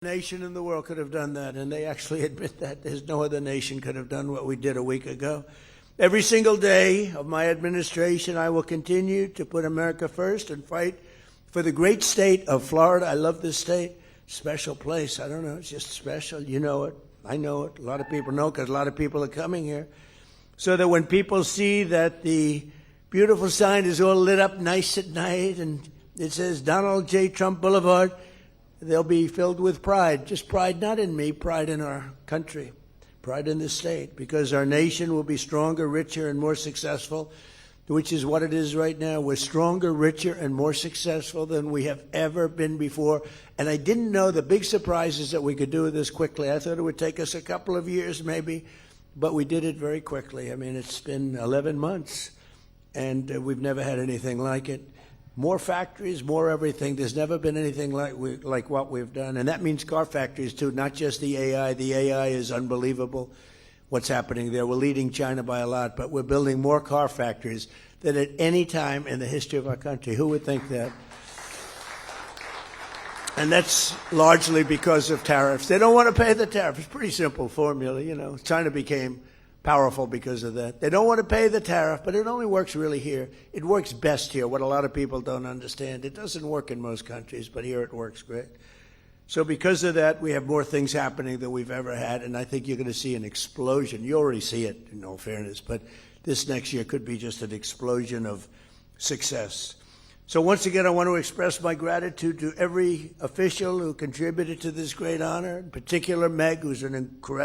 nation in the world could have done that, and they actually admit that. There's no other nation could have done what we did a week ago. Every single day of my administration, I will continue to put America first and fight for the great state of Florida. I love this state. Special place. I don't know. It's just special. You know it. I know it. A lot of people know because a lot of people are coming here. So that when people see that the beautiful sign is all lit up nice at night and it says Donald J. Trump Boulevard, they'll be filled with pride. Just pride not in me, pride in our country, pride in this state, because our nation will be stronger, richer, and more successful, which is what it is right now. We're stronger, richer, and more successful than we have ever been before. And I didn't know the big surprises that we could do this quickly. I thought it would take us a couple of years maybe, but we did it very quickly. I mean, it's been 11 months, and we've never had anything like it. More factories, more everything. There's never been anything like what we've done. And that means car factories, too, not just the AI. The AI is unbelievable what's happening there. We're leading China by a lot, but we're building more car factories than at any time in the history of our country. Who would think that? And that's largely because of tariffs. They don't want to pay the tariff. It's a pretty simple formula, you know. China became powerful because of that. They don't want to pay the tariff, but it only works really here. It works best here, what a lot of people don't understand. It doesn't work in most countries, but here it works great. So because of that, we have more things happening than we've ever had, and I think you're going to see an explosion. You already see it, in all fairness, but this next year could be just an explosion of success. So once again, I want to express my gratitude to every official who contributed to this great honor, in particular Meg, who's an incredible...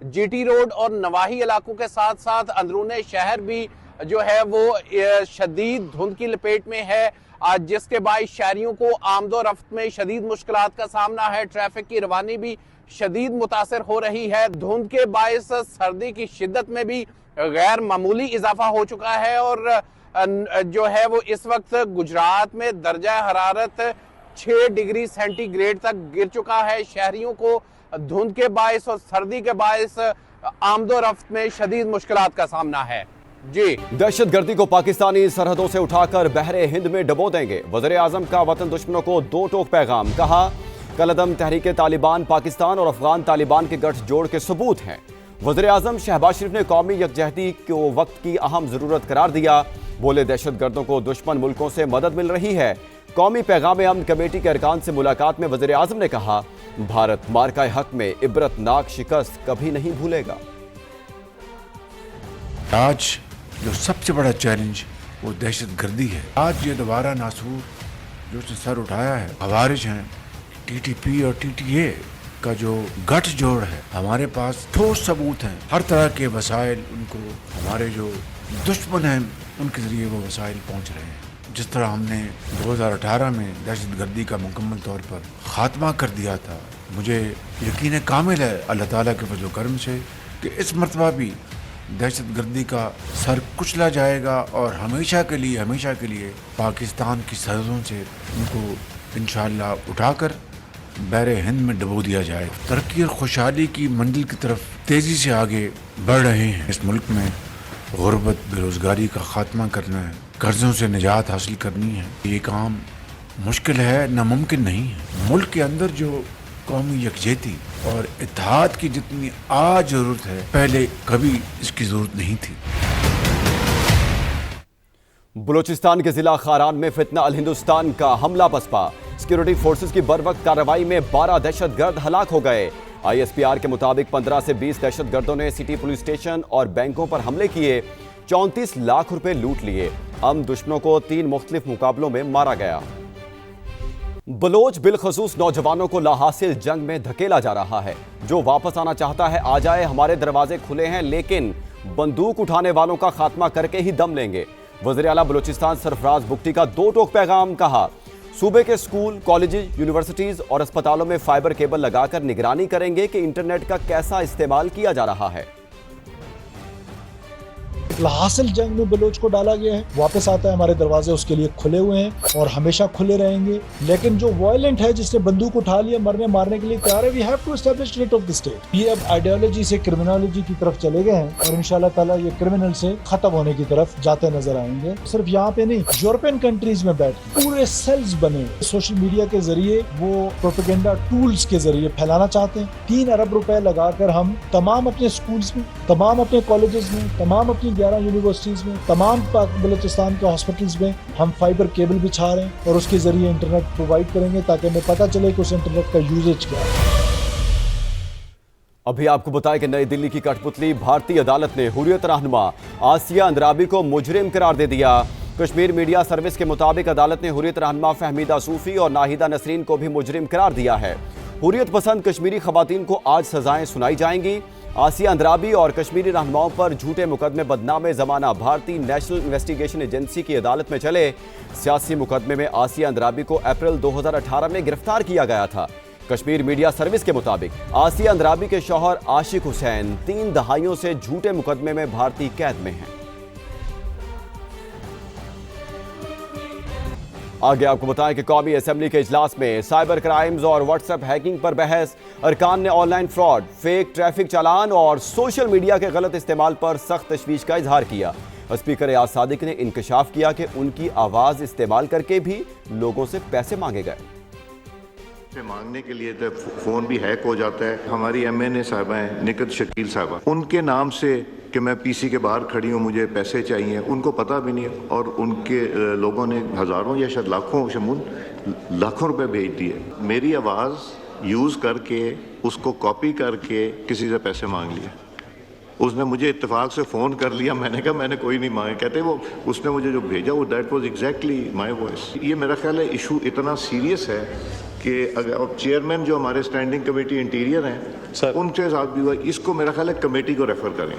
G T road اور نواحی علاقوں کے ساتھ ساتھ اندرون شہر بھی جو ہے وہ شدید دھند کی لپیٹ میں ہے، جس کے باعث شہریوں کو آمد و رفت میں شدید مشکلات کا سامنا ہے۔ ٹریفک کی روانی بھی شدید متاثر ہو رہی ہے۔ دھند کے باعث سردی کی شدت میں بھی غیر معمولی اضافہ ہو چکا ہے، اور جو ہے وہ اس وقت گجرات میں درجہ حرارت 6 ڈگری سینٹی گریڈ تک گر چکا ہے۔ شہریوں کو دھند کے باعث اور سردی کے باعث آمد و رفت میں شدید مشکلات کا سامنا ہے۔ جی، دہشت گردی کو پاکستانی سرحدوں سے اٹھا کر بحر ہند میں ڈبو دیں گے، وزیر اعظم کا وطن دشمنوں کو 2 ٹوک پیغام، کہا کالعدم تحریک طالبان پاکستان اور افغان طالبان کے گٹھ جوڑ کے ثبوت ہیں۔ وزیر اعظم شہباز شریف نے قومی یکجہتی کو وقت کی اہم ضرورت قرار دیا، بولے دہشت گردوں کو دشمن ملکوں سے مدد مل رہی ہے۔ قومی پیغام امن کمیٹی کے ارکان سے ملاقات میں وزیر اعظم نے کہا بھارت مارکہ حق میں عبرت ناک شکست کبھی نہیں بھولے گا۔ آج جو سب سے بڑا چیلنج وہ دہشت گردی ہے۔ آج یہ دوبارہ ناسور جو اس نے سر اٹھایا ہے، خوارج ہیں، ٹی ٹی پی اور ٹی ٹی اے کا جو گٹھ جوڑ ہے، ہمارے پاس ٹھوس ثبوت ہیں، ہر طرح کے وسائل ان کو ہمارے جو دشمن ہیں ان کے ذریعے وہ وسائل پہنچ رہے ہیں۔ جس طرح ہم نے 2018 میں دہشت گردی کا مکمل طور پر خاتمہ کر دیا تھا، مجھے یقین کامل ہے اللہ تعالیٰ کے فضل و کرم سے کہ اس مرتبہ بھی دہشت گردی کا سر کچلا جائے گا، اور ہمیشہ کے لیے پاکستان کی سرحدوں سے ان کو انشاءاللہ اٹھا کر بحر ہند میں ڈبو دیا جائے۔ ترقی اور خوشحالی کی منزل کی طرف تیزی سے آگے بڑھ رہے ہیں۔ اس ملک میں غربت، بے روزگاری کا خاتمہ کرنا ہے، قرضوں سے نجات حاصل کرنی ہے۔ یہ کام مشکل ہے، ناممکن نہیں ہے۔ ملک کے اندر جو قومی یکجہتی اور اتحاد کی جتنی آج ضرورت ہے، پہلے کبھی اس کی ضرورت نہیں تھی۔ بلوچستان کے ضلع خاران میں فتنہ الہندوستان کا حملہ پسپا، سیکیورٹی فورسز کی بروقت کارروائی میں 12 دہشت گرد ہلاک ہو گئے۔ آئی ایس پی آر کے مطابق 15 سے 20 دہشت گردوں نے سٹی پولیس اسٹیشن اور بینکوں پر حملے کیے، 34 لاکھ روپے لوٹ لیے۔ دشمنوں کو 3 مختلف مقابلوں میں مارا گیا۔ بلوچ بالخصوص نوجوانوں کو لاحاصل جنگ میں دھکیلا جا رہا ہے۔ جو واپس آنا چاہتا ہے آ جائے، ہمارے دروازے کھلے ہیں، لیکن بندوق اٹھانے والوں کا خاتمہ کر کے ہی دم لیں گے۔ وزیر اعلیٰ بلوچستان سرفراز بگٹی کا 2 ٹوک پیغام، کہا صوبے کے اسکول، کالجز، یونیورسٹیز اور اسپتالوں میں فائبر کیبل لگا کر نگرانی کریں گے کہ انٹرنیٹ کا کیسا استعمال کیا جا رہا ہے۔ لاحاصل جنگ میں بلوچ کو ڈالا گیا ہے، واپس آتا ہے، ہمارے دروازے اس کے لیے کھلے ہوئے ہیں اور ہمیشہ کھلے رہیں گے۔ لیکن جو وائلنٹ ہے، جس نے بندوق اٹھا لیا، مارنے کے لیے تیار ہے، we have to establish writ of the state. یہ اب آئیڈیالوجی سے کرمنالوجی کی طرف چلے گئے ہیں اور انشاءاللہ تعالیٰ یہ کرمنل سے ختم ہونے کی طرف جاتے نظر آئیں گے۔ صرف یہاں پہ نہیں، یورپین کنٹریز میں بیٹھ کے پورے سیلز بنے سوشل میڈیا کے ذریعے، وہ پروپیگنڈا ٹولز کے ذریعے پھیلانا چاہتے ہیں۔ 3 ارب روپے لگا کر ہم تمام اپنے اسکولز میں، تمام اپنے کالجز میں، تمام اپنی 11 یونیورسٹیز میں، تمام بلوچستان کے ہاسپٹلز میں ہم فائبر کیبل بچھا رہے ہیں اور اس کے ذریعے انٹرنیٹ پرووائڈ کریں گے تاکہ ہمیں پتہ چلے کہ اس انٹرنیٹ کا یوزیج کیا ہے۔ ابھی آپ کو بتائیں کہ نئی دلی کی کٹھ پتلی بھارتی عدالت نے حریت رہنما آسیہ اندرابی کو مجرم قرار دے دیا۔ کشمیر میڈیا سروس کے مطابق عدالت نے حریت رہنما فہمیدہ صوفی اور ناہیدہ نسرین کو بھی مجرم قرار دیا ہے۔ حریت پسند کشمیری خواتین کو آج سزائیں سنائی جائیں گی۔ آسیہ اندرابی اور کشمیری رہنماؤں پر جھوٹے مقدمے بدنام زمانہ بھارتی نیشنل انویسٹیگیشن ایجنسی کی عدالت میں چلے۔ سیاسی مقدمے میں آسیہ اندرابی کو اپریل 2018 میں گرفتار کیا گیا تھا۔ کشمیر میڈیا سروس کے مطابق آسیہ اندرابی کے شوہر عاشق حسین 3 دہائیوں سے جھوٹے مقدمے میں بھارتی قید میں ہیں۔ آگے آپ کو بتائیں کہ قومی اسمبلی کے اجلاس میں سائبر کرائمز اور واٹس ایپ ہیکنگ پر بحث۔ ارکان نے online fraud, fake traffic challan اور سوشل میڈیا کے غلط استعمال پر سخت تشویش کا اظہار کیا۔ اسپیکر ایاز صادق نے انکشاف کیا کہ ان کی آواز استعمال کر کے بھی لوگوں سے پیسے مانگے گئے۔ مانگنے کے لیے تو فون بھی ہیک ہو جاتا ہے۔ ہماری ایم این اے صاحبہ ہیں نکت شکیل صاحبہ، ان کے نام سے کہ میں پی سی کے باہر کھڑی ہوں، مجھے پیسے چاہیے، ان کو پتہ بھی نہیں، اور ان کے لوگوں نے ہزاروں یا شاید لاکھوں روپے بھیج دیے۔ میری آواز یوز کر کے اس کو کاپی کر کے کسی سے پیسے مانگ لیے۔ اس نے مجھے اتفاق سے فون کر لیا، میں نے کہا میں نے کوئی نہیں مانگے، کہتے وہ اس نے مجھے جو بھیجا وہ that was exactly my voice. یہ میرا خیال ہے ایشو اتنا سیریس ہے کہ اگر اب چیئرمین جو ہمارے اسٹینڈنگ کمیٹی انٹیریئر ہیں ان کے ساتھ بھی ہوا، اس کو میرا خیال ہے کمیٹی کو ریفر کریں.